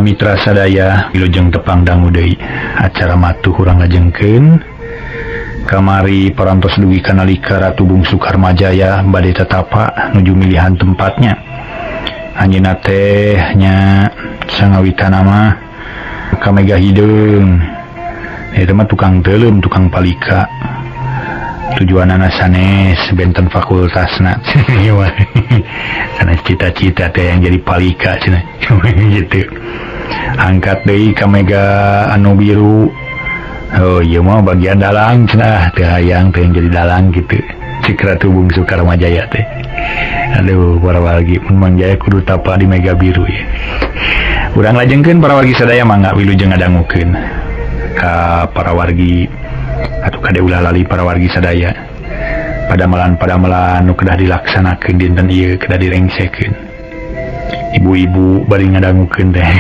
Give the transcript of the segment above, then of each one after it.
Mitra sadaya wilujeng tepang dangu deui acara matuh urang ngajengkeun kamari parantos dugi kanalika Ratu Bungsu Karmajaya bade tetapa nuju milihan tempatnya anjeunna teh nya sangawitana mah kamega hideung eta mah tukang teuleum tukang palika tujuanana sanes benten fakultasna sanes cita-cita teh yang jadi palika cenah gitu angkat deui kamega anu biru oh iya mah bagian dalang cenah teh hayang teh yang jadi dalang gitu cik Ratu Bungsu Karmajaya teh aduh para wargi mun Mang Jaya kudu tapa di mega biru ya urang lajengkeun para wargi sadaya mangga wilujeng ngadangukeun ka para wargi atau kade ulah lali para wargi sadaya padamelan nu kedah dilaksanakeun dinten ieu kedah direngsekeun ibu-ibu bari ngadangukeun teh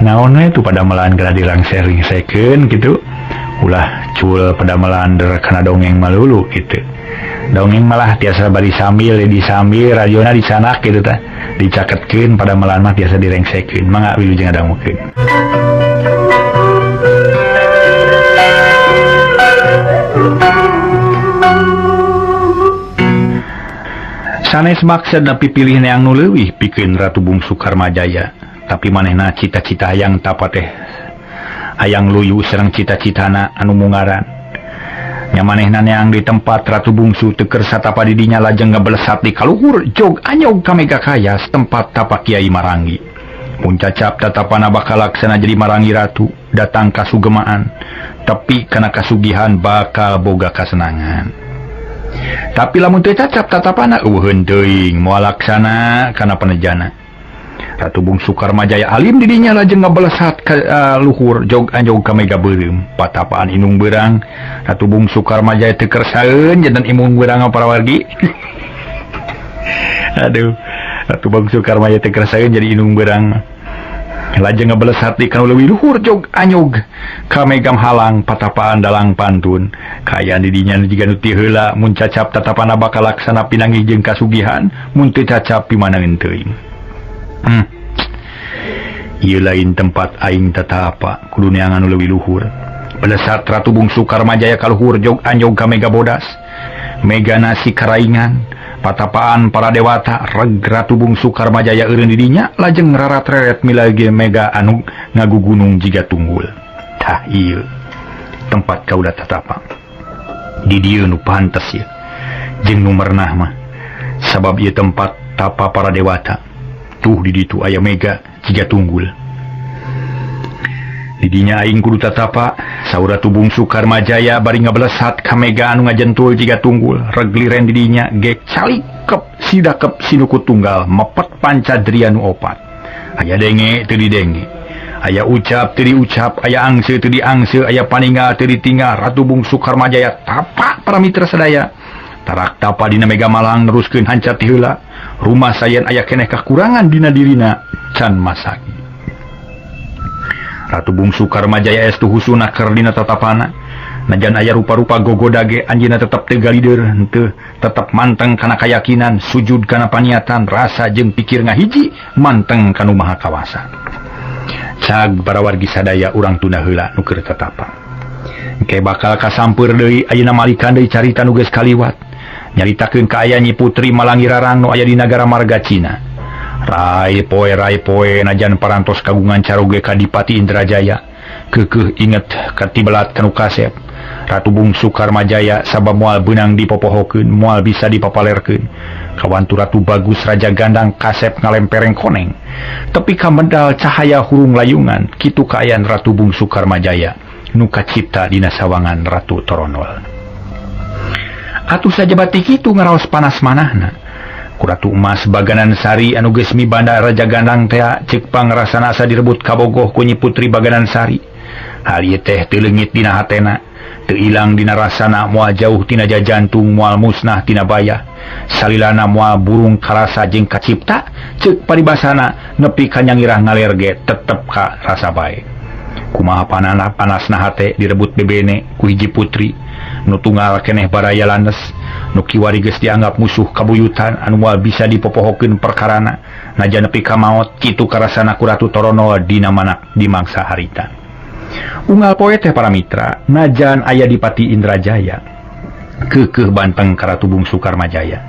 naon we tu padamelan kedah direngsekeun gitu ulah cul padamelan der kana dongeng malulu gitu dongeng malah tiasa bari sambil radiona disanak gitu tah dicaketkeun padamelan mah tiasa direngsekeun mangga wilujeng ngadangukeun. Sanes maksud pipilih yang nu leuwih pikeun Ratu Bungsu Karmajaya tapi manehna cita-cita hayang tapa teh hayang luyu sareng cita-citana anu mungaran nya manehna neang di tempat Ratu Bungsu teu keur satapa di dinya lajeng ngablesat di kaluhur jog anyog kamega kaya tempat tapa Kiai Marangi mun cacap tatapana bakal laksana jadi Marangi Ratu datang kasugemaan tapi kana kasugihan bakal boga kasenangan tapi lamun teu cacap tatapana eueun teuing moal laksana kana panejana Ratu Bungsu Karmajaya alim di dinya lajeng ngablesat ka luhur jog anjog kamega beureum patapaan inung beurang Ratu Bungsu Karmajaya teu kersaeun janten inung beurang para wargi aduh Ratu Bungsu Karmajaya teu kersaeun jadi inung beurang lajeng ngablesat di kana leuwih luhur jog anyog kamegam halang patapaan dalang pantun kayaan di dinya jiga nu ti heula mun cacap tatapana bakal laksana pinangih jeung kasugihan mun teu cacap pimanangeun teuing ieu lain tempat aing tatapa kudu neangan nu leuwih luhur blesat Ratu Bungsu Karmajaya ka luhur jog anyog kamega bodas mega nasi karaingan patapaan para dewata reg Ratu Bungsu Karmajaya eureun di dinya lajeng ngararat-reret milagi mega anu ngagugunung jiga tunggul tah ieu tempat kaula tatapa di dieu nu pantes ieu jeung nu merenah mah sabab ieu tempat tapa para dewata tuh di ditu aya mega jiga tunggul di dinya aing kudu tatapa saur Ratu Bungsu Karmajaya bari ngablesat ka mega anu ngajentul jiga tunggul regliren di dinya gek calikep sidakep sinuku tunggal mepet pancadria nu opat aya denge teu didenge aya ucap teu diucap aya angse teu diangse aya paninggal teu ditinggal Ratu Bungsu Karmajaya tapa para mitra sadaya tarak tapa dina mega malang neruskeun hancat ti heula rumah sayen aya keneh kakurangan dina dirina can masagi Ratu Bungsu Karmajaya estu husuna keur dina tatapana najan aya rupa-rupa gogoda ge anjeunna tetep teu galider henteu tetep manteng kana kayakinan sujud kana paniatan rasa jeung pikir ngahiji manteng kanu maha kawasa cag para wargi sadaya urang tunda heula nu keur tatapa engke bakal kasampeur deui ayeuna malikan deui carita nu geus kaliwat nyaritakeun ka aya Nyi Putri Malangirarang nu aya di nagara marga Cina rai poe najan parantos kagungan caroge Kadipati Indrajaya keukeuh inget katibelat kanu kasep Ratu Bungsu Karmajaya sabab moal beunang dipopohokeun moal bisa dipapalerkeun kawantu Ratu Bagus Raja Gandang kasep ngalempereng koneng tepi ka medal cahaya hurung layungan kitu kaayaan Ratu Bungsu Karmajaya nu kacipta dina sawangan Ratu Toronol atuh saja batik kitu ngaraos panas manahna Ratu Emas Baganan Sari anu geus mibanda Raja Gandang teh ceuk pangrasana asa direbut kabogoh ku Nyi Putri Baganan Sari hal ieu teh teu leungit dina hatena teu ilang dina rasana moal jauh tina jajantung moal musnah tina bayah salilana moal burung karasa jeung kacipta ceuk paribasana nepi ka nyangirah ngaler ge tetep ka rasa bae kumaha panasna hate direbut bebene ku hiji putri nu tunggal keneh baraya landes Nuki wariges dianggap musuh kabuyutan anu moal bisa dipopohokeun perkarana najan nepi ka maot kitu karasana ku Ratu Torono dina manak di mangsa harita. Unggal poe teh para mitra, najan aya di Pati Indrajaya keukeuh banteng ka Ratu Bungsu Karmajaya.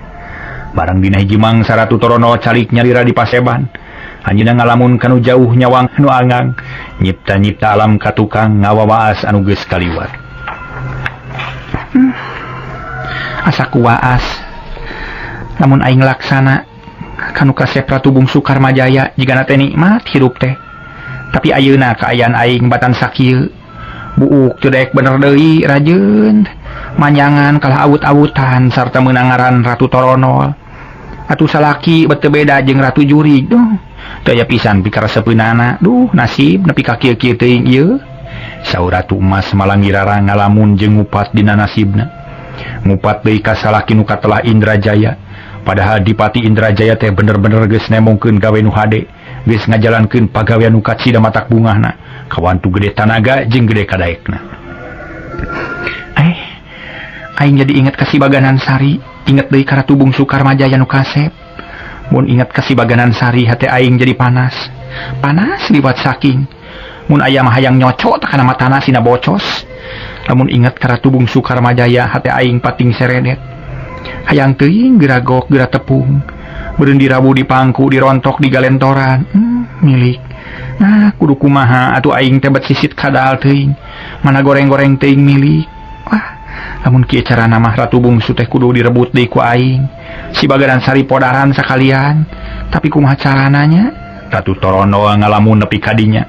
Barang dina hiji mangsa Ratu Torono calik nyalira di paseban, anjeunna ngalamun kanu jauh nyawang anu angang, nyipta-nyipta alam ka tukang ngawawaas anu geus kaliwat. Asa kuwaas namun aing laksana kanu kasep Ratu Bungsu Karmajaya jigana teh nikmat hirup teh. Tapi ayeuna kaayaan aing batan sakieu buuk teu daek bener deui rajeun, manyangan kalah awut-awutan sarta meunangaran Ratu Torono. Atuh salaki bete beda jeung Ratu Jurig duh. Teu aya pisan pikarasepeunana, duh nasib nepi ka kieu-kieu teuing ieu. Saur Ratu Emas Malanggirarang ngalamun jeung ngupat dina nasibna. Ngupat deui ka salaki nu katelah Indrajaya. Padahal di Pati Indrajaya teh bener-bener geus nemongkeun gawe nu hade, geus ngajalankeun pagawean nu kacida matak bungahna, kawantu gede tanaga jeung gede kadaekna. Aing jadi inget ka Sibaganan Sari, inget deui ka Ratu Bungsu Karmajaya nu kasep. Mun inget ka Sibaganan Sari hate aing jadi panas. Panas liwat saking. Mun aya mah hayang nyocot kana matana sina bocos. Lamun inget ka Ratu Bungsu Karmajaya hate aing pating seredet. Hayang teuing geragok gera tepung. Beureun dirabu di pangku dirontok di galentoran. Milik. Nah, kudu kumaha atuh aing teh bet sisit kadal teuing. Mana goreng-goreng teuing milik. Wah, lamun kieu carana mah Ratu Bungsu teh kudu direbut deui ku aing. Sibaganan Sari podaran sakalian. Tapi kumaha carananya? Ratu Torono ngalamun nepi kadinya.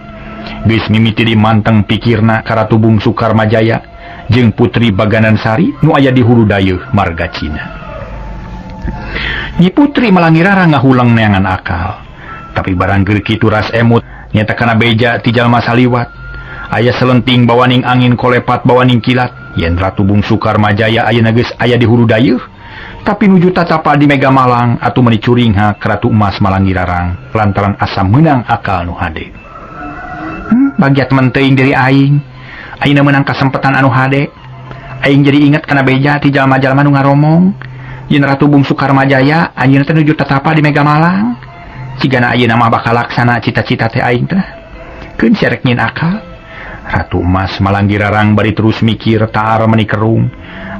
Geus mimiti di manteng pikirna ka Ratu Bungsu Karmajaya jeung Putri Baganan Sari nu aya di hulu dayeuh marga Cina. Nyi Putri Malanggirarang ngahulang neangan akal. Tapi barang geur kitu ras emut nyata kana beja ti jalma saliwat. Aya selenting bawaning angin kolepat bawaning kilat. Yen Ratu Bungsu Karmajaya ayeuna geus aya di hulu dayeuh, tapi nuju tatapa di Mega Malang atuh meuni curingha ka Ratu Emas Malanggirarang lantaran asa meunang akal nu hade. Bagiat menteuing diri aing. Ayeuna meunang kasempetan anu hade. Aing jadi inget kana beja ti jalma-jalma nu ngaromong. Yen Ratu Bungsu Karmajaya ayeuna teh nuju tatapa di Mega Malang. Cigana ayeuna mah bakal laksana cita-cita teh aing teh. Keun cerek nyin akal. Ratu Emas Malanggirarang bari terus mikir taar meuni kerung.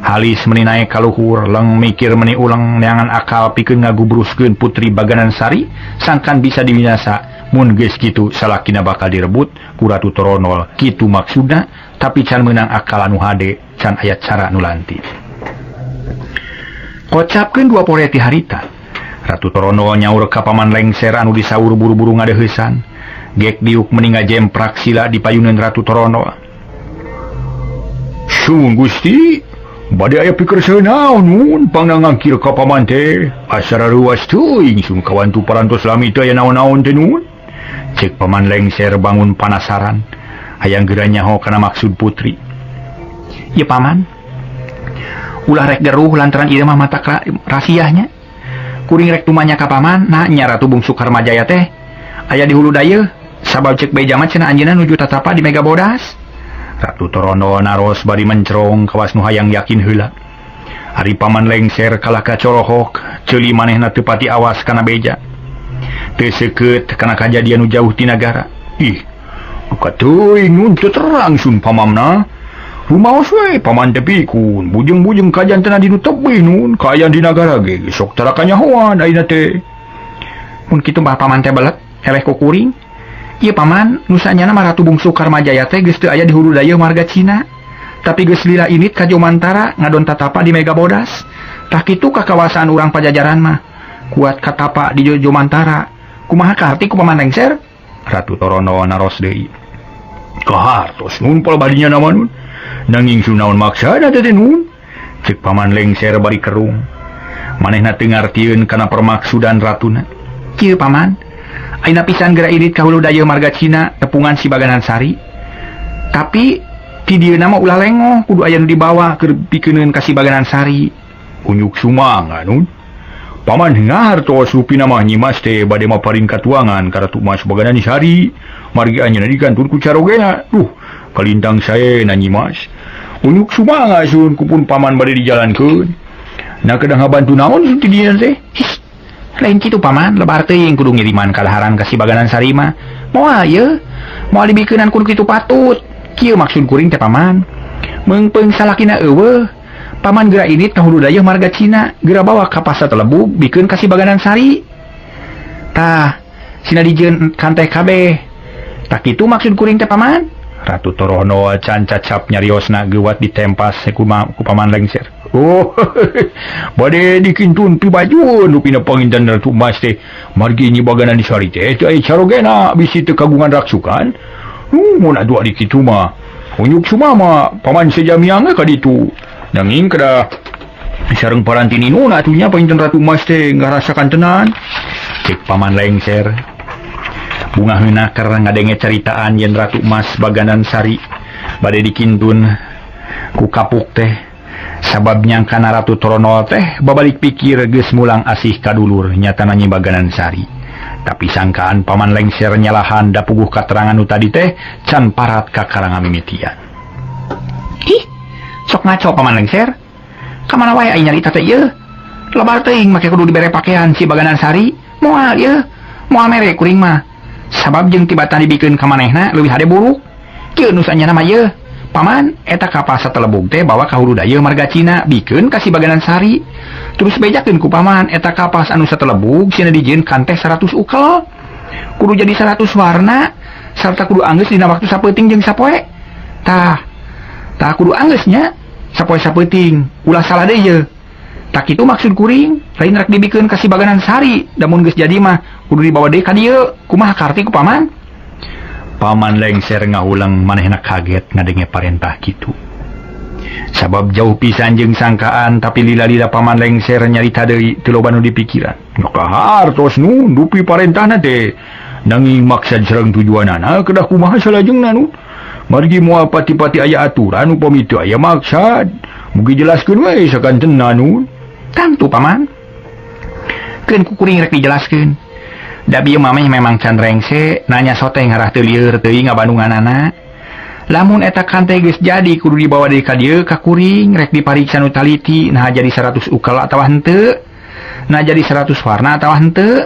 Halis meuni naek ka luhur, leng mikir meuni ulang neangan akal pikeun ngagubruskeun Putri Baganan Sari sangkan bisa dibinasa. Mun geus kitu salakina bakal direbut ku Ratu Torono kitu maksudna, tapi can meunang akal anu hade, can aya cara nu lanti. Kocapkeun dua pore ti harita. Ratu Torono nyaur ka Paman Lengser anu disaur buru-buru ngadeuheusan. Gek diuk meuni ngajemprak sila di payuneun Ratu Torono. Suung Gusti, bade aya pikeun saeunaon nun pangnangangkir ka paman teh? Asara ruas teuing sun kawantu parantos lami teh aya naon-naon teh nun? Cek Paman Lengser bangun penasaran. Hayang geura nyaho kana maksud Putri. Ieu Paman, ulah rek geruh lantaran ieu mah mata rahasianya. Kuring rek tumanya ka Paman, nah nya Ratu Bungsu Karmajaya teh aya di hulu dayeuh. Sabab cek beja mah cenah anjeunna nuju tatapa di Mega Bodas. Ratu Torono naros bari mencerong kawas nu hayang yakin heula. Ari Paman Lengser kalah kacorohok, ceuli manehna teu pati awas kana beja. Teu seukeut kana kajadian nu jauh ti nagara. Ih, kateuing nun teu terang sun pamamna. Rumaos we Paman teh pikun, bujeng-bujeng kajan teh di nu tebih nun, kaayaan di nagara ge sok tara kanyahoan ayeuna teh. Mun kitu Mbah Paman teh belet, heleh ku kuring. Ieu Paman, nu sanyana mah Ratu Bungsu Karmajaya teh geus teu aya di hulu dayeuh marga Cina. Tapi geus lila init ka Jomantara ngadon tatapa di Mega Bodas. Tah kitu kakawasaan urang Pajajaran mah. Kuat katapa di Jomantara. Kumaha kaharti ku Paman Lengser? Ratu Torono naros deui. Kahartos nun pola badinya nama nun. Nanging sun naon maksana teh nun? Cek Paman Lengser bari kerung. Manehna teu ngartieun kana permaksudan ratuna. Kieu Paman, ayeuna pisan geura irit ka hulu dayeuh marga Cina tepungan Sibaganan Sari. Tapi ti dieu nama ulah lengoh kudu aya nu dibawa keur pikeuneuan ka Sibaganan Sari. Unyuk sumanga nun. Paman ngartos rupina mah Nyi Mas teh bade maparin katuangan ka Ratu Emas Baganan Sari. Margi anjeunna digantun ku carogena. Duh, kalintang sae na Nyi Mas. Unyuk sumanga sun kupun Paman bade dijalankeun. Na kedang ngabantu naon ti dieu teh? Lain kitu paman, lebar teuing kudu ngiriman kalaharan ka si Baganan Sari mah. Moal ieu, moal dibikeunan kudu kitu patut. Kieu maksud kuring teh paman. Meungpeung salakina eueuh, paman geura irit ka hulu dayeuh marga Cina, geura bawa ka pasar Telebug bikeun ka si Baganan Sari. Tah, sina dijieun kan teh kabeh. Tak kitu maksud kuring teh paman. Ratu Torono can cacap nyariosna geuwat ditempas ku paman lengser. Oh, bade dikintun pi baju nu pina panginten Ratu Mas teh margi nyi Baganan di Sari teh teh carogena bisi teu kagungan raksukan. Mun adu di kitu mah unyuk sumama paman sejamiang ka ditu. Nanging kada sareng parantini nuna atunya panginten Ratu Mas teh ngarasakan tenan. Cek paman lengser. Bunga heuna keur ngadenge caritaan yen Ratu Mas Baganan Sari bade dikintun ku kapuk teh. Sabab nyangkana Ratu Torono teh babalik pikir geus mulang asih kadulur nyatana nyi Baganan Sari. Tapi sangkaan paman lengser nyalahan da puguh katerangan nu tadi teh can parat ka karangan mimitian. Ih, sok ngaco paman lengser. Ka mana wae ai nyarita teh ieu? Lebar teuing make kudu dibere pakaian si Baganan Sari. Moal ieu, moal mere kuring mah. Sabab jeung tibatan dibikeun ka manehna leuwih hade buruk. Kieu nu sanyana mah ieu. Paman, eta ka pasar Telebug teh bawa ka hulu dayeuh marga Cina bikeun ka si Baganan Sari. Terus bejakeun ku paman eta kapas anu satelebug cenah dijieun kan teh 100 ukel. Kudu jadi 100 warna sarta kudu anggeus dina waktu sapeuting jeung sapoe. Tah kudu anggeus nya sapoe sapeuting. Ulah salah deui ieu. Tak kitu maksud kuring, lain rek dibikeun ka si Baganan Sari. Damun geus jadi mah kudu dibawa deui ka dieu. Kumaha karti ku paman? Paman lengser ngahulang manehna kaget ngadenge parentah kitu. Sabab jauh pisan jeung sangkaan tapi lila-lila paman lengser nyarita deui teu loba nu dipikiran. Nya kahartos nu dupi parentahna teh. Nanging maksud sareng tujuanana kedah kumaha salajengna nu. Margi moal pati-pati aya aturan upami teu aya maksud. Mugi jelaskeun we sakanteunna nu. Tentu paman. Keun ku kuring rek dijelaskeun. Da bieu mameh memang can rengse nanya sote ngarah teu lieur teuing ngabandunganana. Lamun eta kan teh geus jadi kudu dibawa deui ka dieu ka kuring rek dipariksa nu taliti nah jadi 100 ukel atawa henteu. Nah jadi 100 warna atawa henteu.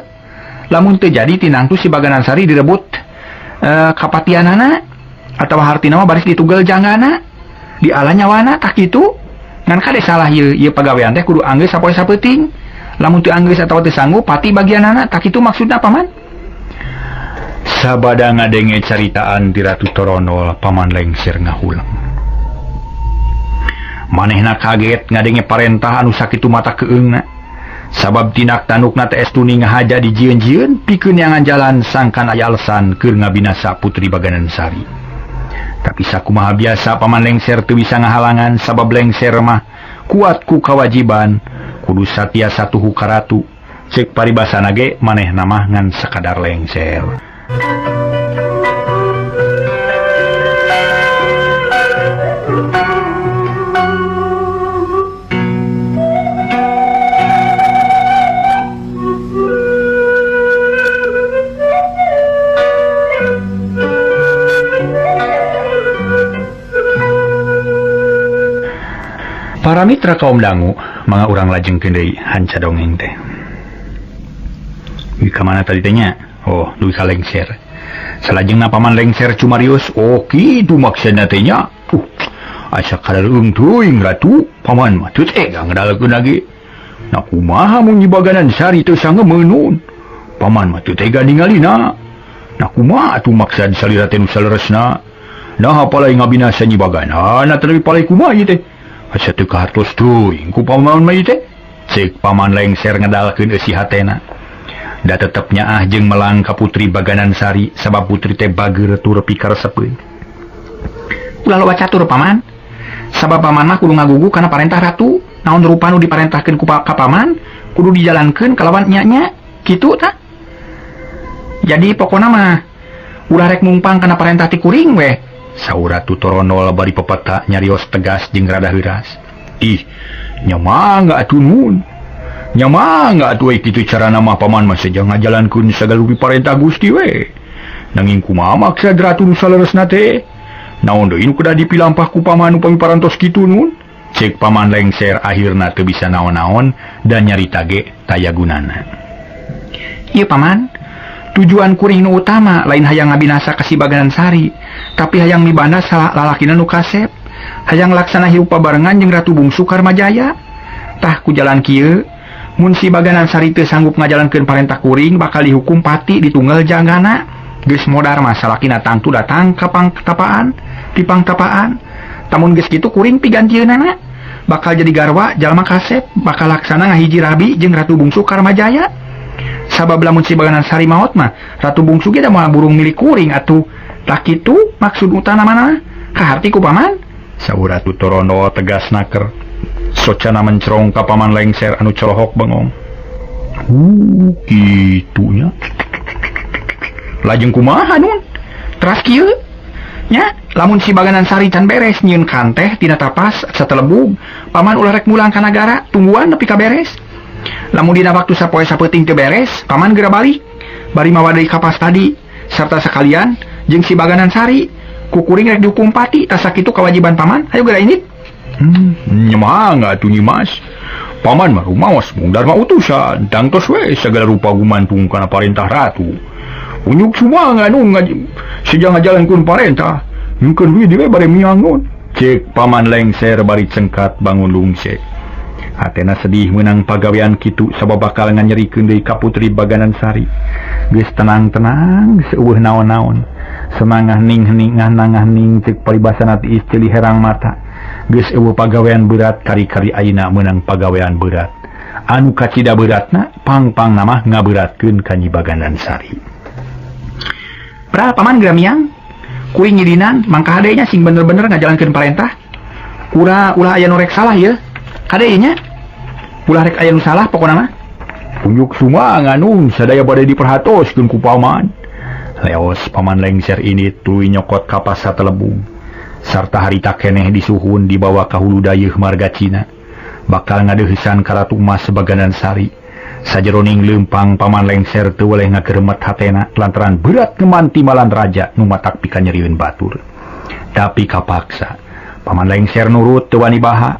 Lamun teu jadi tinangtu si Baganan Sari direbut kapatianana atawa hartina mah baris ditugel janggana. Diala nyawana tak kitu. Ngan kade salah ieu pagawean teh kudu anggeus sapoe sapeuting. Lamun teu anggeus atawa teu sanggup pati bagianana tak kitu maksudna paman. Sabada ngadenge caritaan di Ratu Torono paman lengser ngahulang. Manehna kaget ngadenge parentah anu sakitu mata keungna. Sabab tinak tanukna teh estuni ngahaja dijieun-jieun pikeun nyangan jalan sangkan aya alesan keur ngabinasa Putri Baganan Sari. Tapi sakumaha biasa paman lengser teu bisa ngahalangan sabab lengser mah kuat ku kawajiban kudu satia satuhu ka ratu. Ceuk paribasana ge manehna mah ngan sakadar lengser. Para mitra kaum dangu, mga urang lajengkeun deui hanca dongeng teh. Di kamana tadi teh nya? Oh, duwi ka lengser. Salajengna paman lengser cumarios, oh kitu maksudna teh nya. Asa kadaleung teuing ratu, paman mah teu tega ngadalekeun lagi. Na kumaha mun nyi Baganan Sari teu sangemeunun? Paman mah teu tega ningalina. Na kumaha atuh maksud salira teh nu saleresna? Nah apalai ngabinasa nyi Baganan, tapi palai kumaha ieu teh? Asa teu kahartos teuing ku paman mah ieu teh. Ceuk paman lengser ngadalkeun eusi hatena. Da tetep nyaah jeung melang ka Putri Baganan Sari sabab putri teh bageur tur pikaresepeun. Ulah loba catur paman. Sabab paman mah kudu ngagugu kana parentah ratu. Naon rupa nu diparentahkeun ku ka paman kudu dijalankeun kalawan nya-nya. Kitu tah. Jadi pokona mah ulah rek mumpang kana parentah ti kuring we. Saur Ratu Torono bari pepeta nyarios tegas jeung rada heuras. Ih, nya mangga atuh nun. Nya mangga atuh kitu carana mah paman mah saja ngajalankeun sagalupi parentah Gusti we. Nanging kumaha maksud ratu nu saleresna teh? Naon deui nu kudu dipilampah ku paman upami parantos kitu nun? cek paman lengser akhirna teu bisa naon-naon dan nyarita ge taya gunana. Ieu paman, tujuan kuring nu utama lain hayang ngabinasa ka si Baganan Sari, tapi hayang mibanda salah lalakina nu kasep, hayang laksana hirup pabarengan jeung Ratu Bungsu Karmajaya. Tah ku jalan kieu, mun si Baganan Sari teu sanggup ngajalankeun parentah kuring bakal dihukum pati ditunggal janggana. Geus modar mah salakina tangtu datang ka pangtapaan, di pangtapaan. Tamun geus kitu kuring pigantieunana bakal jadi garwa jalma kasep, bakal laksana ngahiji rabi jeung Ratu Bungsu Karmajaya. Sabab lamun si Baganan Sari maot mah Ratu Bungsu ge da moal burung milik kuring atuh. Tah kitu maksud utama mana? Kaharti ku paman? Saur Ratu Torono tegas naker. Socana mencerong ka paman lengser anu colohok bengong. Kitunya. Lajeng kumaha nun? Teras kieu nya, lamun si Baganan Sari can beres nyieun kanteh tina tapas satelebug, paman ulah rek mulang ka nagara tungguan nepi ka beres. Lamun dina waktu sapoe sapeuting teu beres, paman geura balik bari mawa deui kapas tadi sarta sakalian jeung si Baganan Sari. Ku kuring rek dihukum pati, tah sakitu kewajiban paman. Hayu geura init. Nyemangga atuh Nyimas. Paman mah rumaos mung dharma utusan, tangtos we segala rupa gumantung kana parentah ratu. Unyuk semua nganu sejang ngajalankeun parentah, mungkin we dire bare miangun. Cek paman lengser bari cengkat bangun lungse. Hatena sedih menang pagawean kitu sabab bakal nganyerikeun deui ka Putri Baganan Sari. Geus tenang-tenang, seueuh naon-naon. Semangah ning heningah nangah ning cek paribasana ti istri herang mata. Geus eueuh pagawean berat kari-kari ayeuna menang pagawean berat. Anu kacida beratna pang-pang namah ngaberatkeun ka Nyi Baganan Sari. Pra paman geura miang, kuring ngidinan mangka hadenya sing bener-bener ngajalankeun parentah. Ulah aya nu rek salah ieu. Kadenya ulah rek aya nu salah pokona mah. Unyuk suma nganun sadaya bade diperhatoskeun ku paman. Leos paman lengser ini tuluy nyokot kapas satelebung. Sarta harita keneh disuhun dibawa ka hulu dayeuh marga Cina. Bakal ngadeuheusan ka Ratu Emas Baganan Sari. Sajeroning leumpang paman lengser teu weleh ngageremet hatena lantaran berat ngeman timalan raja nu matak pika nyerieun batur. Tapi kapaksa paman lengser nurut teu wani baha.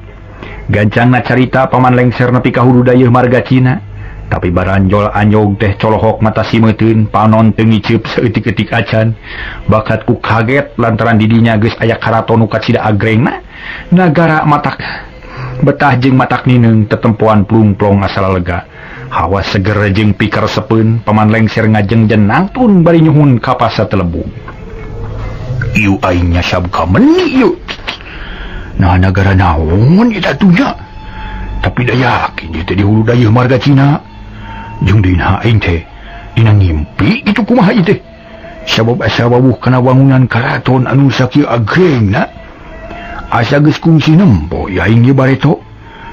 Gancangna carita paman lengser nepi ka hulu dayeuh marga Cina. Tapi baranjol anyog teh colohok mata simeuteun panon teu ngiceup saeutik-eutik acan. Bakat ku kaget lantaran didinya geus aya karaton nu kacida agrengna. Nagara matak betah jeung matak nineung tetempoan plung-plong asal lega. Hawa seger jeung pikaresepeun paman lengser ngajengjen nangtun bari nyuhun kapas satelebung. Ieu aing nya sabka meni ieu. Nah nagara naon eta tunya? Tapi da yakin ieu teh di hulu dayeuh marga Cina. Jeung dina aing teh dina ngimpi kitu kumaha ieu teh? Sabab asa wawuh kana wangunan karaton anu sakieu agrengna. Asa geus kungsi nempo ya aing ieu bareto.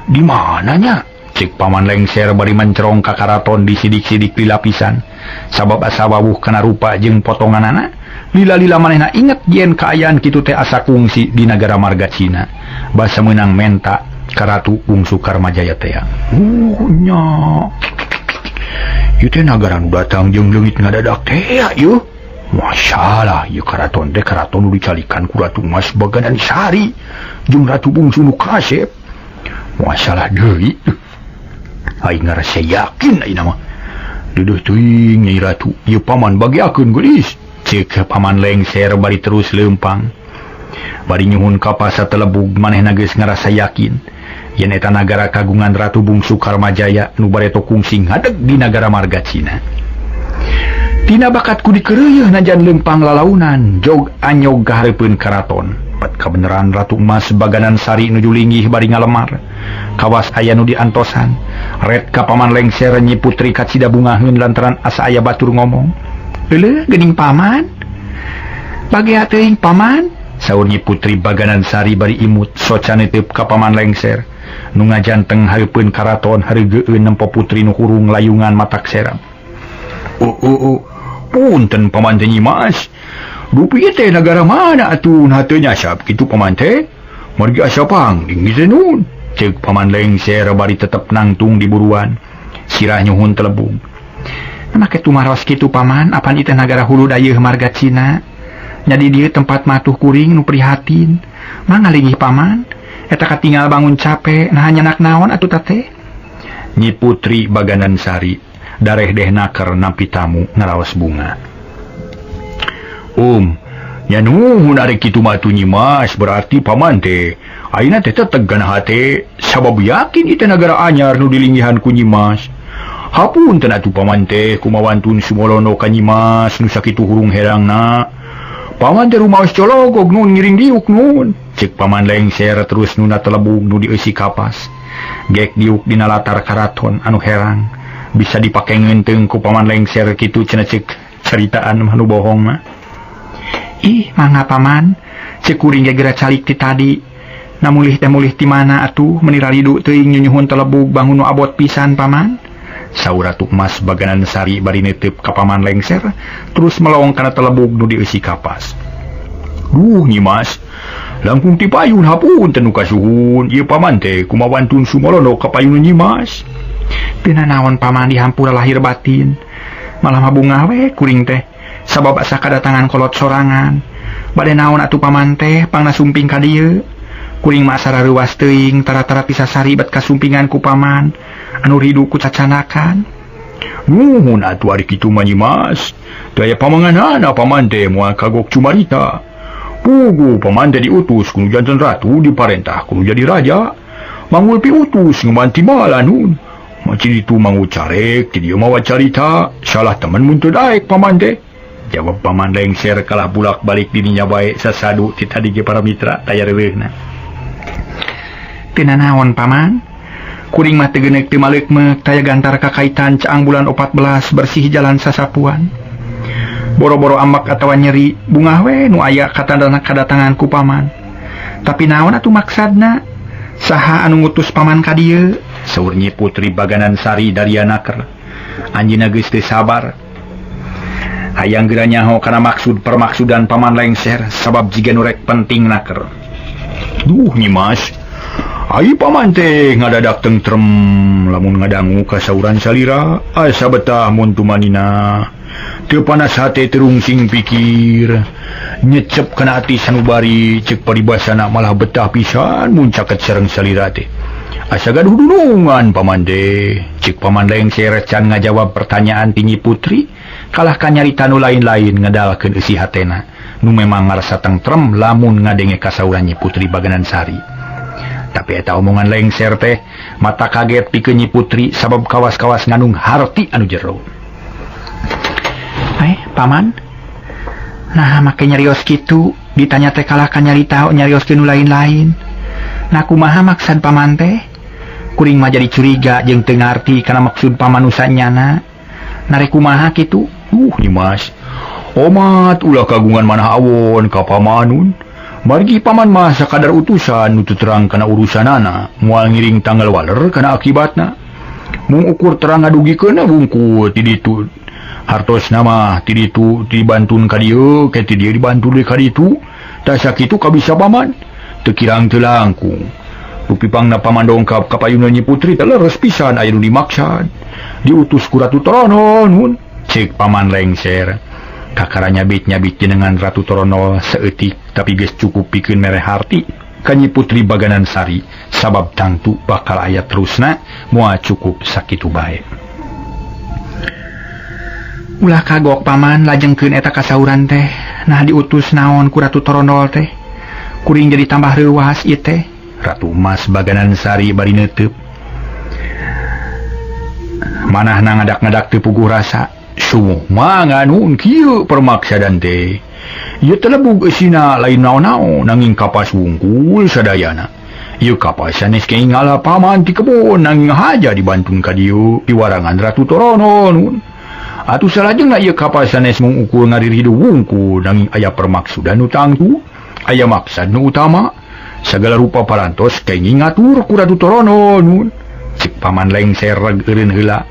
Di mananya? Cek paman lengser bari mencerong ka karaton di sidik-sidik dilapisan. Sabab asa wawuh kana rupa jeung potonganana. Lila-lila manehna inget yen kaayaan kitu teh asa kungsi di nagara marga Cina. Basa meunang menta ka Ratu Bungsu Karmajaya teh. Nya. Ieu teh nagara nu datang jeung leungit ngadadak teh ieu. Masalah ieu karaton teh karaton nu dicalikan ku Ratu Emas Baganan Sari jeung Ratu Bungsu nu kasep. Masalah deui. Aing ngarasa yakin ayeuna mah. Duduh teuing Nyai Ratu, ieu paman bagiakeun geulis. Cek paman lengser bari terus leumpang. Bari nyuhun kapas satelebug manehna geus ngarasa yakin yen eta nagara kagungan Ratu Bungsu Karmajaya nu bareto kungsi ngadeg di nagara marga Cina. Tina bakatku dikeureueuh najan leumpang lalaunan jog anyog gahareupeun karaton. Pat kabeneran Ratu Emas Baganan Sari nuju linggih bari ngalemar. Kawas aya nu diantosan. Red ka paman lengser Nyi Putri kacida bungaheun lantaran asa aya batur ngomong. Heuleuh geuning paman. Bagea teuing paman. Saur Nyi Putri Baganan Sari bari imut soca netep ka paman lengser. Nu ngajanteng hareupeun karaton hareugeun nempo putri nu hurung layungan matak seram. Punten paman teh Nyimas. Dupi teh nagara mana atuh hateu nyasap kitu paman teh? Margi asa pangding geus nun. Cek paman lengser bari tetep nangtung di buruan. Sirah nyuhun telebung. Make tumaros kitu paman, apan ieu teh nagara hulu dayeuh marga Cina. Jadi dieu tempat matuh kuring nu prihatin. Mangalingih paman, eta katinggal bangun capek nah nyanak naon atuh tate. Nyi Putri Baganan Sari dareh deh naker nampi tamu ngaraos bunga. Ya nuhun ari kitu mah atuh Nyi Mas, berarti paman teh ayeuna teh tetegan hate sabab yakin ieu negara anyar nu dilinggihan ku Nyi Mas. Hapunten atuh paman teh kumawantun sumolono ka Nyi Mas nu sakitu hurung herangna. Paman teh rumaos cologog nun ngiring diuk nun. Cek paman lengser terus nuna telebung nu dieusi kapas. Gek diuk dina latar karaton anu herang. Bisa dipake ngeunteung ku paman lengser kitu cenah cek ceritaan mah nu bohong mah. Ih, mangga paman, cek kuring gegera calik ti tadi. Namulih teh mulih ti mana atuh meniralidu teuing nyunyuhun telebug bangun nu abot pisan paman. Saur atuh Mas Baganan Sari bari neuteup ka paman lengser terus melawong kana telebug nu dieusi kapas. Duh Nyi Mas, langkung ti payun hapunten nu kasuhun, ieu paman teh kumawantun sumolono ka payun Nyi Mas. Teu naon paman dihampura lahir batin. Malah mabunga we kuring teh. Sabab asa kadatangan kolot sorangan. Bade naon atuh paman teh pangna sumping ka dieu. Kuring mah sarareuwas teuing tara-tara pisah saribet kasumpingan ku paman anu ridu ku cacanakan. Nuhun atuh ari kitu mah Nyi Mas. Daya pamanganana paman teh moal kagok cumarita. Pugu paman teh diutus ku janten ratu diparentah ku jadi raja. Mangul piutus ngebanti mala nun. Macam itu mangu carek ti dieu mawa carita salah temen mun teu daek paman teh. Jawab paman lengser kalah bulak balik dirinya bae sasadu ti tadi ge para mitra taya reuleuhna. Teu naon paman. Kuring mah teu geuneuk teu maleukmeuk taya gantar kakaitan caang bulan 14 bersih jalan sasapuan. Boro-boro ambak atawa nyeri bunga we nu aya katandana kadatangan ku paman. Tapi naon atuh maksadna? Saha anu ngutus paman ka dieu? Saur Nyi Putri Baganan Sari dari anaker. Anjeunna geus teu sabar. Hayang geura nyaho kana maksud permaksudan paman lengser sabab jiga nu rek penting naker. Duh Nyi Mas, ai paman teh ngadadak tentrem lamun ngadangu kasauran salira asa betah mun tumanina. Teu panas hate terungsing pikir. Nyecep kana ati sanubari cek paribasana malah betah pisan mun caket sareng salira teh. Asa gaduh dudungan paman teh. Cek paman lengser can ngajawab pertanyaan ti Nyi Putri. Kalah ka nyarita nu lain-lain ngedalkeun eusi hatena nu memang ngarasa tentrem lamun ngadenge kasauran Nyi Putri Baganan Sari. Tapi eta omongan lengser teh mata kaget pikeun Nyi Putri sabab kawas-kawas ngandung harti anu jero. Paman. Nah, make nyarios kitu ditanya teh kalah ka nyarita nyarios nu lain-lain. Nah kumaha maksud paman teh? Kuring mah jadi curiga jeung teu ngarti kana maksud pamanusanyana. Nare kumaha kitu? Nyi Mas, omat ulah kagungan manah awon ka pamanun. Margi paman mah sakadar utusan nu teu terang kana urusanana, moal ngiring tanggal waler kana akibatna. Mung ukur terang ngadugikeunna bungkul ti ditu. Hartosna mah ti ditu dibantun ka dieu, ke ti dieu dibantu deui ka ditu. Tah sakitu kabisa paman. Teu kirang teu langkung. Rupipangna paman dongkap ka payuna Nyi Putri teh leres pisan aya nu dimaksad. Diutus ku Ratu Torono nun. Cek paman lengser. Kakara nyabit-nyabit jenengan Ratu Torono seeutik tapi geus cukup pikeun mere harti ka Nyi Putri Baganan Sari sabab tangtu bakal aya terusna moal cukup sakitu bae. Ulah kagok paman lajengkeun eta kasauran teh. Nah diutus naon ku Ratu Torono teh. Kuring jadi tambah reuwas ieu teh. Ratu Mas Baganan Sari bari neuteub. Manahna ngadak-ngadak teu puguh rasa. Sumuh mangga nun kieu permaksadan teh. Ieu telebug eusina lain naon-naon nanging kapas wungkul sadayana. Ieu kapas sanes keingala paman ti kebon nanging haja dibantun ka dieu piwarangan Ratu Torono nun. Atuh salajengna ieu kapas sanes mung ukur ngariridu wungkul nanging aya permaksudan nu tangtu, aya maksad nu utama. Sagala rupa parantos kenging ngatur ku Ratu Torono nun. Cek paman lengser eureun heula.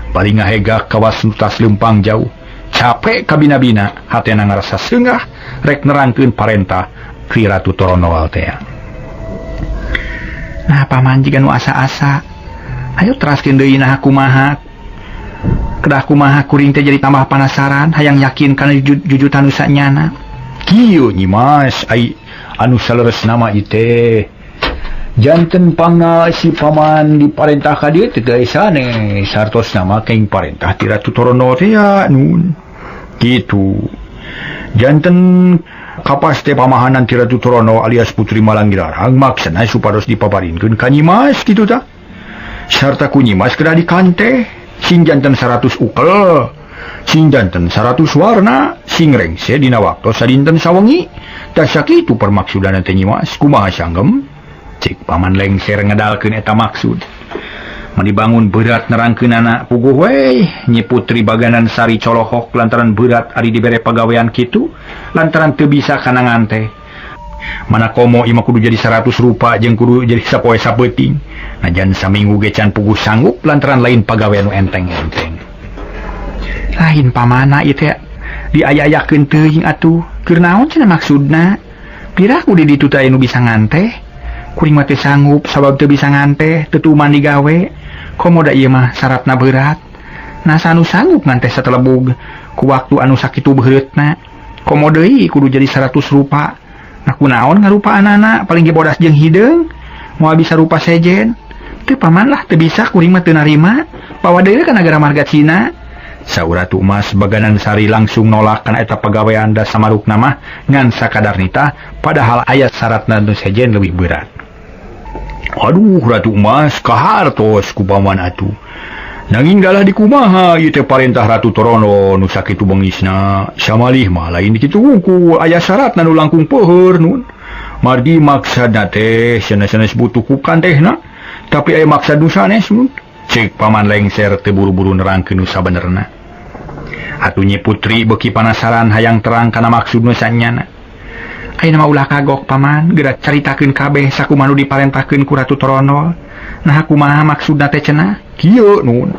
Bari ngahegah kawas nu tas leumpang jauh. Capek kabina-bina hatena ngarasa seunggah rek nerangkeun parentah ti Ratu Torono teh. Nah paman jiga nu asa-asa. Ayo teraskeun deui nah kumaha. Kedah kumaha kuring teh jadi tambah penasaran hayang yakin kana jujutan nu sanyana. Kieu Nyi Mas, ai anu saleres nama ieu teh. janten pangna si paman diparentah ka dieu teh gaisane sartos nama keng parentah ti Ratu Torono teh ya nun kitu janten kapas teh pamahanan ti Ratu Torono alias Putri Malanggirarang maksana supados dipaparinkeun ka Nyimas kitu tah sarta ku Nyimas kena dikante sing janten 100 ukel sing janten 100 warna sing rengse dina waktu sadinten sawengi tah sakitu permaksudana teh Nyimas kumaha sanggem cik paman lengser ngedalkeun eta maksud dibangun berat nerangkeun anak puguh we Nyi Putri Baganan Sari colohok lantaran berat ari dibere pagawean kitu lantaran teu bisa kanangan teh mana komo ima kudu jadi 100 rupa jeung kudu jadi sapoe sapeuting najan saminggu ge can puguh sanggup lantaran lain pagawean nu enteng-enteng lain pamana ieu teh diaya-ayakeun teuing atuh keur naon cenah maksudna pira kudu ditu teh nu bisa nganteh kuring mah teu sanggup sabab teu bisa nganteh teu tuman digawe komoda ieu mah syaratna berat nasa anu sanggup nganteh satelebug ku waktu anu sakitu beureutna komo deui kudu jadi 100 rupa nah kunaon ngarupa anak paling ge bodas jeung hideung moal bisa rupa sejen teu paman lah teu bisa kuring mah teu narima bawa deui ka nagara marga Cina saur Ratu Mas Baganan Sari langsung nolak kana eta pagawean da samarukna mah ngan sakadar nita padahal aya syaratna nu sejen leuwih berat. Aduh Ratu Mas kahartos ku paman atuh nanging galah dikumaha ieu teh parentah Ratu Torono nu sakitu beungisna samalih mah lain kitu ku aya syaratna nu langkung peuheur nun margi maksudna teh sanes-sanes butuh ku kantehna tapi aya maksud nu sanes nun cek paman lengser teu buru-buru nerangkeun nu sabenerna atuh Nyi Putri beuki panasaran hayang terang kana maksud nu sanyana ayeuna mah ulah kagok paman geura caritakeun kabeh sakumaha nu diparentahkeun ku Ratu Torono nah kumaha maksudna teh cenah kieu nun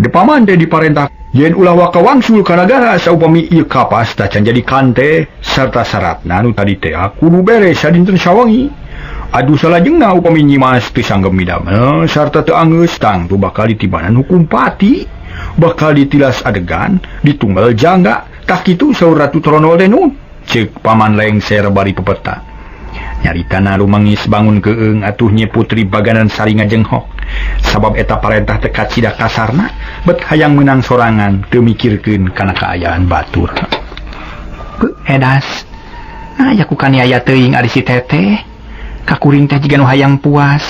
de paman teh diparentah yen ulah waka wangsul ka nagara saupami ieu kapas tah can jadi kante sarta syaratna nu tadi teh kudu beres sadinten sawengi aduh salajengna upami Nyimas teu sanggem midamel sarta teu anggeus tang tu bakal ditibanan hukum pati bakal ditilas adegan ditunggal jangga tah kitu saur Ratu Torono teh nun cek paman lengser bari pepeta nyaritana rumangis bangun keung atuh Nyi Putri Baganan Sari ngajenghok sabab eta parentah teh kacida kasarna bet hayang menang sorangan teu mikirkeun kana kaayaan batur edas nah aya ku kaniaya teuing ari si teteh kakuring teh jiga nu hayang puas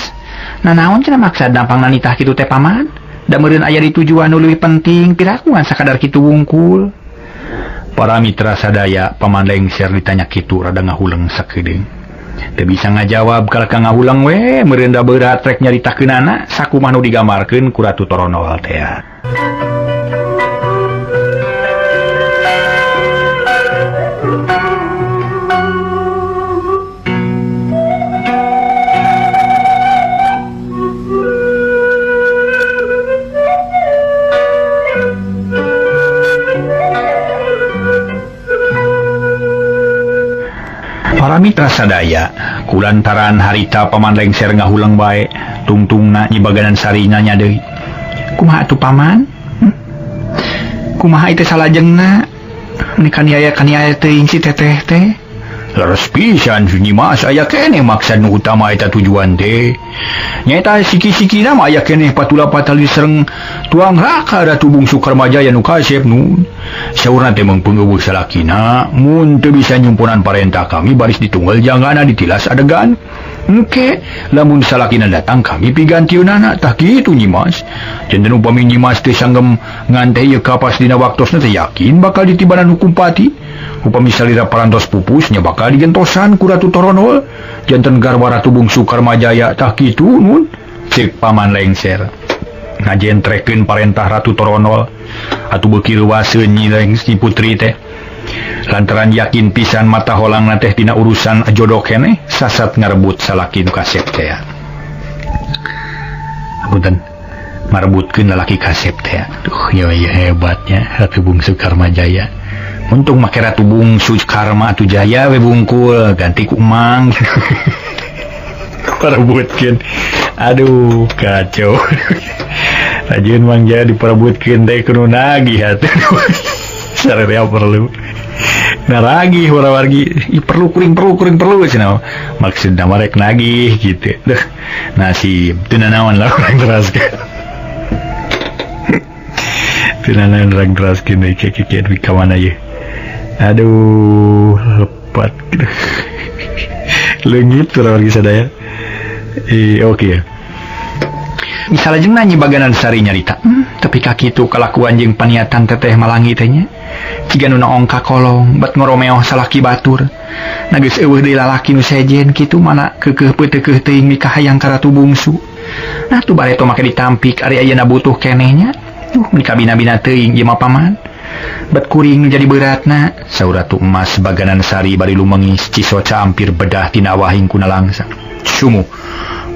nah naon cenah maksud dampangna nitah kitu teh paman da meureun aya di tujuan nu leuwih penting pirakuan sakadar kitu wungkul para mitra sadaya paman lengser ditanya kitu rada ngahuleung sakedeung teu bisa ngajawab kalaka ngahulang we meureun da berat rek nyaritakeunana sakumaha nu digambarkeun ku Ratu Torono teh. Para mitra sadaya kulantaran harita paman lengser ngahulang bae tungtungna Nyi Baganan Sari nanya deui kumaha atuh paman kumaha ieu salajengna ni kaniaya teuing si teteh teh leres pisan Nyimas aya keneh maksud nu utama eta tujuan teh nyaeta siki-sikina mah aya keneh patula patali sareng tuang raka Ratu Bungsu Karmajaya nu kasep nun saurna teh mengpeungeueuh salakina mun teu bisa nyumpunan parentah kami baris ditunggal janggana ditilas adegan engke lamun salakina datang kami pigantiunana tah kitu Nyimas janten upami Nyimas teh sanggem nganteh ieu kapas dina waktosna teh yakin bakal ditibanan hukum pati upami salira parantos pupusnya bakal digentosan ku Ratu Torono janten garwa Ratu Bungsu Karmajaya tah kitu nun cek paman lengser ngajentrekeun parentah Ratu Torono atuh beuki leuwaseun Nyi Putri teh lantaran yakin pisan mata holangna teh dina urusan jodoh keneh sasat ngarebut salaki nu kasep teh punten marebutkeun lalaki kasep teh aduh ya hebatnya Ratu Bungsu Karmajaya untung make Ratu Bungsu Karma atuh Jaya we bungkul ganti ku Mang parebutkeun aduh kacau Rajin Mang Jaya diperebutkeun teh kudu nagih atuh sararea perlu naragih wargi perlu kuring cenah maksudna marek nagih gitu deh nasib teu nanaon lah urang teraskeun teu nanaon urang teraskeun deui keke ka mana ye aduh lepat leungit wargi sadaya oke ya misalnya jeung nanya baganan sari nyarita tapi kaki itu kelakuan jeung paniatan teteh malangi teh nya ciga nu naong ka kolong bat ngoromeoh salaki batur na geus eueuh deui lalaki nu sejen kitu mana keukeuh peuteukeuh teuing mikah hayang ka ratu bungsu nah tu bareto make ditampik ari ayeuna butuh kenehnya nikah bina-bina teuing ieu mah paman bat kuring jadi beratna saur ratu emas baganan sari bari lumengis cisoca hampir bedah tina wahing kuna langsa sumu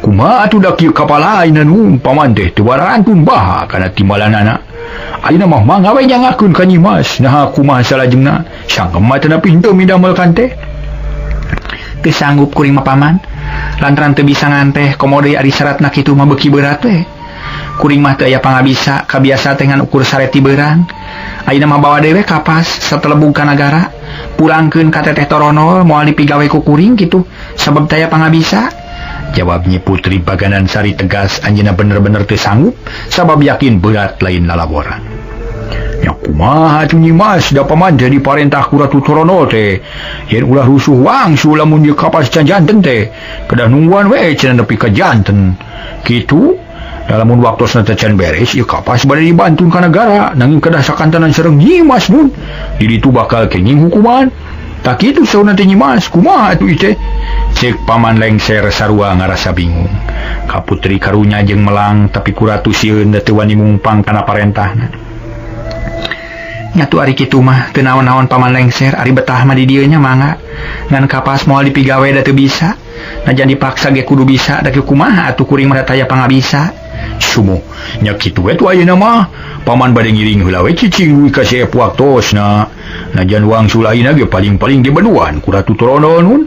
kumaha atuh da kieu kapala ayeuna nu paman teh teu barantun baha kana timbalanana ayeuna mah mangawe jangakeun ka Nyi Mas nah kumaha salajengna sangkem mah teu pintu midamelkan teh teu sanggup kuring mah paman lantaran teu bisa nganteh komo deui ari syaratna kitu mah beuki berat we kuring mah teu aya pangabisa kabiasa teh ngan ukur sareti beurang ayeuna mah bawa dewe kapas satelebung ka nagara pulangkeun ka teteh toronol moal dipigawe ku kuring kitu sabab teu aya pangabisa jawabnya Putri Baganan Sari tegas anjeunna bener-bener teu sanggup sabab yakin berat lain lalaboran nya kumaha atuh Nyi Mas da paman jadi parentah ku Ratu Torono teh yen ulah rusuh wangsul lamun ieu kapas can janten teh kedah nungguan we cenah nepi ka janten kitu dalam waktosna teh can beres ieu kapas bade dibantun ka negara nanging kedah sakantanan sareng Nyi Mas mun di ditu bakal kenging hukuman tak kitu sauna teh Nyi Mas kumaha atuh teh cek paman lengser sarua ngarasa bingung ka putri karunya jeung melang tapi ku ratu sieun teu wani mumpang kana parentahna nyatu ari kitu mah teu naon-naon paman lengser ari betah mah di dieu nya mangga ngan kapas moal dipigawe da teu bisa najan dipaksa ge kudu bisa da kumaha atuh kuring mah taya pangabisa sumo nya kitu we tu ayeuna mah paman bade ngiring heula we cicing ka si waktosna najan wangsul ayeuna ge paling-paling dibeduan ku Ratu Torono nun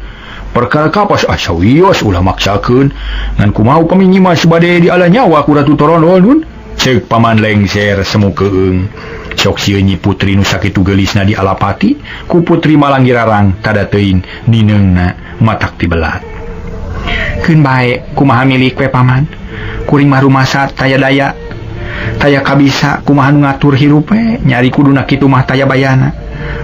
perkara kapas asawios ulah maksakeun ngan kumaha upami Nyi Mas bade diala nyawa ku Ratu Torono nun ceuk paman lengser semu keung sok sieun Nyi Putri nu sakitu geulisna dialapati ku Putri Malanggirarang tada teuing nineungna matak tibelat keun bae kumaha milik we paman kuring mah rumasa taya daya taya kabisa kumaha nu ngatur hirup we nyari kuduna kitu mah taya bayana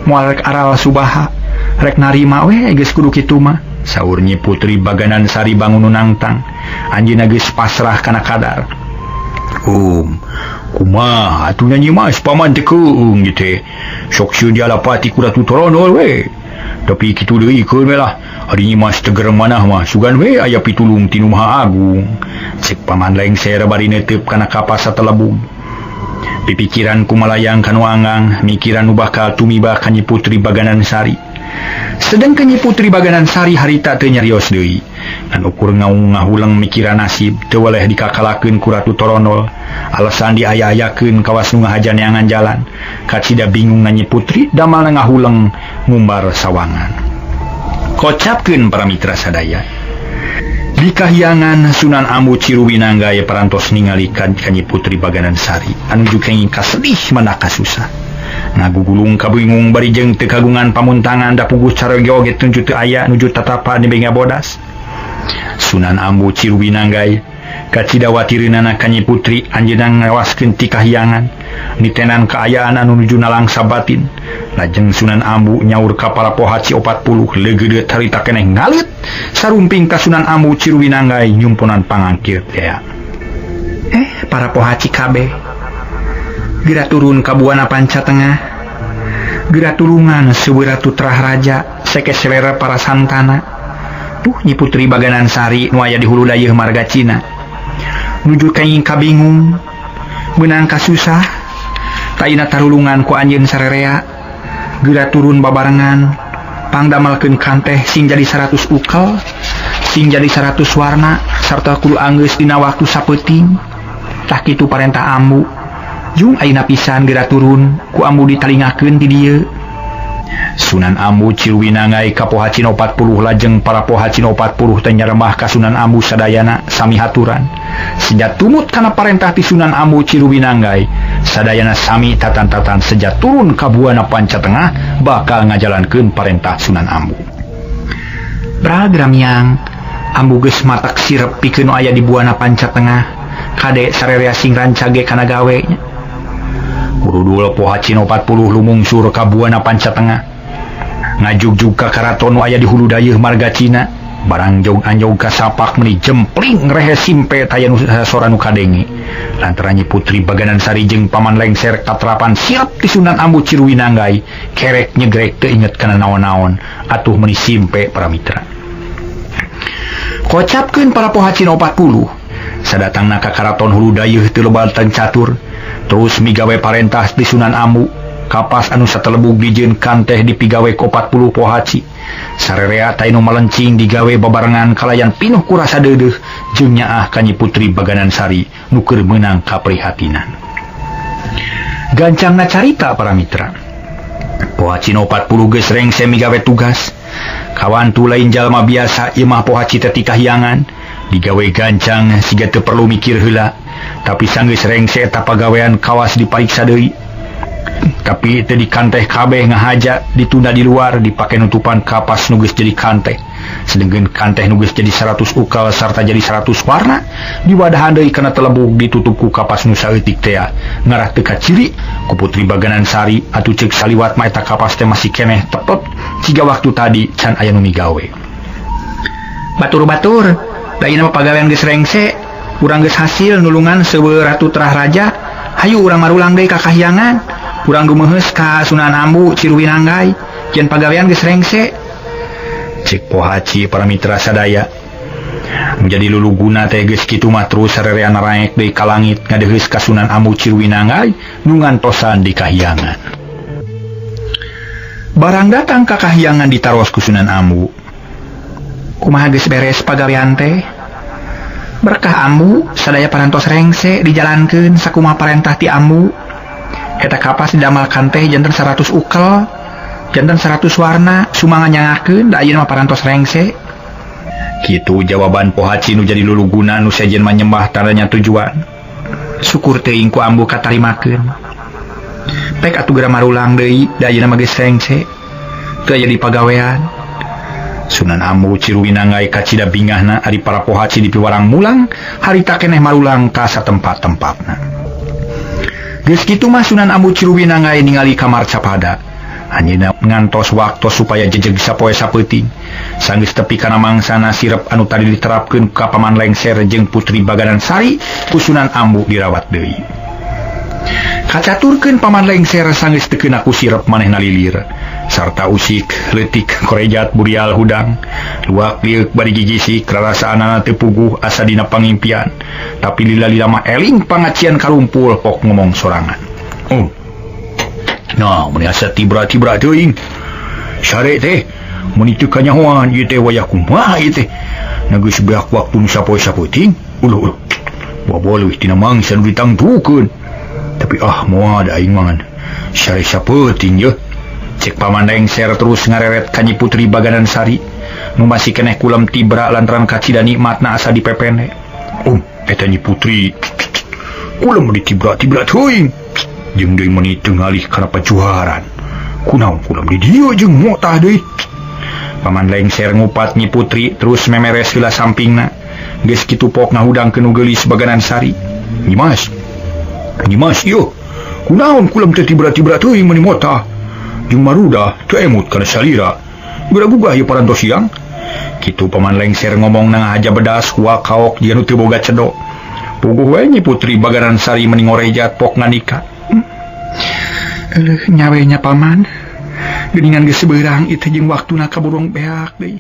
moal rek aral subaha rek narima we geus kudu kitu mah saur Nyi Putri Baganan Sari bangun nangtang anjeunna geus pasrah kana kadar kumaha atuh Nyi Mas paman teh keung gitu sok sieun dialapati ku Ratu Torono we tapi kitu deui keun we lah ari Nyi Mas teger manah mah sugan we aya pitulung ti Nu Maha Agung cek paman lengser bari neuteup kana kapas satelebung pipikiran kumalayang kanu anggang mikiran nu bakal tumiba ka Nyi Putri Baganan Sari sedangkan Nyi Putri Baganan Sari harita teu nyarios deui ngan ukur ngahulang mikiran nasib teu waleh dikakalakeun ku Ratu Toronol alasan diaya-ayakeun kawas nu ngahajaneangan jalan kacida bingung ngan Nyi Putri damal ngahulang ngumbar sawangan kocapkeun para mitra sadaya di kahyangan Sunan Ambu Ciruwinanggaya parantos ningali ka Nyi Putri Baganan Sari anu kenging kasedih manaka susah ngagugulung kabingung bari jeung teu kagungan pamuntangan da puguh carego oge tunjuk teu aya nuju tatapa di benga bodas Sunan Ambu Ciruwinanggaya kacida watireunana ka Nyi Putri anjeunna ngawaskeun ti kahyangan nitenan kaayaan anu nuju nalangsa batin lajeng Sunan Ambu nyaur ka para pohaci 40 leugeudeut harita keneh ngalit sarumping ka Sunan Ambu Ciruwinanggaya nyumpunan pangangkir ya para pohaci kabeh geura turun ka buana panca tengah geura turungan seueur Ratu Trah Raja seke selera para santana Nyi Putri Baganan Sari nu aya di hulu dayeuh marga Cina nuju kenging kabingung beunang kasusah taina tarulungan ku anjeun sarerea geura turun babarengan pangdamelkeun kanteh sing jadi 100 ukel sing jadi 100 warna sarta kudu anggeus dina waktu sapeuting tah kitu parentah Ambu jung ayeuna pisan geura turun ku Ambu ditalingakeun ti dieu Sunan Ambu Ciruwinanggaya ka pohacina 40 lajeng para pohacina 40 teh nyarembah ka Sunan Ambu sadayana sami haturan sejak tumut kana parentah ti Sunan Ambu Ciruwinanggaya sadayana sami tatan-tatan seja turun ka buana Panca Tengah bakal ngajalankeun parentah Sunan Ambu. Bragramiang ambu geus matak sirep pikeun nu aya di buana Panca Tengah kade sarerea sing rancage kana gawe nya. Urudul poha Cino 40 lumungsur ka buana Panca Tengah ngajugjug ka karaton nu aya di hulu dayeuh marga Cina barang jog anjog ka sapak meuni jempling rehe simpe taya nu sora nu kadenge lantaran Nyi Putri Baganan Sari jeung Paman Lengser katrapan siap ti Sunan Ambu Ciruwinanggai kerek nyegrek teu inget kana naon-naon atuh meuni simpe para mitra. Kocapkeun para poha Cino 40 sadatangna ka karaton hulu dayeuh teu lebaltan catur terus migawe parentah di Sunan Ambu kapas anu satelebug dijieun kanteh dipigawe ku 40 pohaci sarerea teh nu malencing digawe babarengan kalayan pinuh ku rasa deudeuh jeung nyaah ka Nyi Putri Baganan Sari nu keur meunang kaprihatinan. Gancangna carita para mitra, poha Cino 40 geus rengse migawe tugas kawan tu lain jalma biasa ieu mah pohaci teh ti kahyangan digawe gancang siga teu perlu mikir heula tapi sanggeus rengse eta pagawean kawas dipariksa deui. Tapi teu dikanteh kabeh ngahaja ditunda di luar dipake nutupan kapas nu geus jadi kanteh sedengkeun kanteh nu geus jadi 100 ukal sarta jadi 100 warna diwadahan deui kana telebuk ditutup ku kapas nu saeutik teh ngarah teu kaciri ku Putri Baganan Sari atuh ceuk saliwat mah eta kapas teh masih keneh tetot siga waktu tadi can aya nu migawe. Batur-batur lain mah pagawean geus rengse urang geus hasil nulungan seueur Ratu Terah Raja hayu urang marulang deui ka kahyangan urang dumeheus ka Sunan Ambu Ciruwinanggai yen pagawean geus rengse. Cek pohaci para mitra sadaya menjadi luluguna teh geus kitu mah terus sarerea naraek deui ka langit ngadeuheus ka Sunan Ambu Ciruwinanggai nu ngantosan di kahyangan. Barang datang ka kahyangan ditaros ku Sunan Ambu. Kumaha geus beres pagawean teh? Berkah Ambu sadaya parantos rengse dijalankeun sakumaha parentah ti Ambu. Eta kapas didamalkan teh janten 100 ukel, janten 100 warna, sumangan nyangakeun da ayeuna mah parantos rengse. Kitu jawaban pohaci nu jadi luluguna nu sejen manyembah tandanya tujuan. Syukur teuing ku Ambu katarimakeun. Pek atuh geura marulang deui da ayeuna mah geus rengse. Teu aya di pagawean. Sunan Ambu Ciruwinanggai kacida bingahna ari para pohaci di piwarang mulang harita keneh marulang ka satempat-tempatna. Geus kitu mah Sunan Ambu Ciruwinanggai ningali kamar capada. Anjeunna ngantos waktu supaya jejeg sapoe sapeuting. Sanggeus tepi kana mangsana sirep anu tadi diterapkeun ka Paman Lengser jeung Putri Baganan Sari ku Sunan Ambu dirawat deui. Kacaturkeun Paman Lengser sanggeus teu keuna ku sirep manehna lilir. Sarta usik leutik korejat burial hudang luak liuk bari gigisik rarasaanana teu puguh asa dina pangimpian tapi lila-lila mah eling pangacian karumpul pok ngomong sorangan. Nah meni asa tibra-tibra teuing sare teh meni teu kanyahoan ieu teh wayah kumaha ieu teh na geus beak waktu nu sapoe-sapoe ting uluh bobol wis tina mangsa nu ditangtukeun tapi moal da aing mangan sare sapoting ye. Cek Paman Lengser terus ngareret ka Nyi Putri Baganan Sari nu masih keneh kulam tibra lantaran kacida nikmatna asa dipepene. Eta Nyi Putri kulam ditibra-tibra teuing jeung deui meuni teu ngalih kana pajuharan kunaon kulam di dieu jeung motah deui. Paman Lengser ngupat Nyi Putri terus memeres heula sampingna geus kitu pok ngahudangkeun nu geulis Baganan Sari. Nyimas ieu kunaon kulam teh tibra-tibra teuing meuni motah jeung maruda teu emut kana salira gugah ieu parantos siang. Kitu Paman Lengser ngomong na ngahaja bedas wa kaok dia nu teu boga cedok. Puguh we Nyi Putri Baganan Sari meni ngorejat pok nganika. Nyawenya Paman geuningan geus sebeurang ieu teh jeung waktuna kaburung beak deui.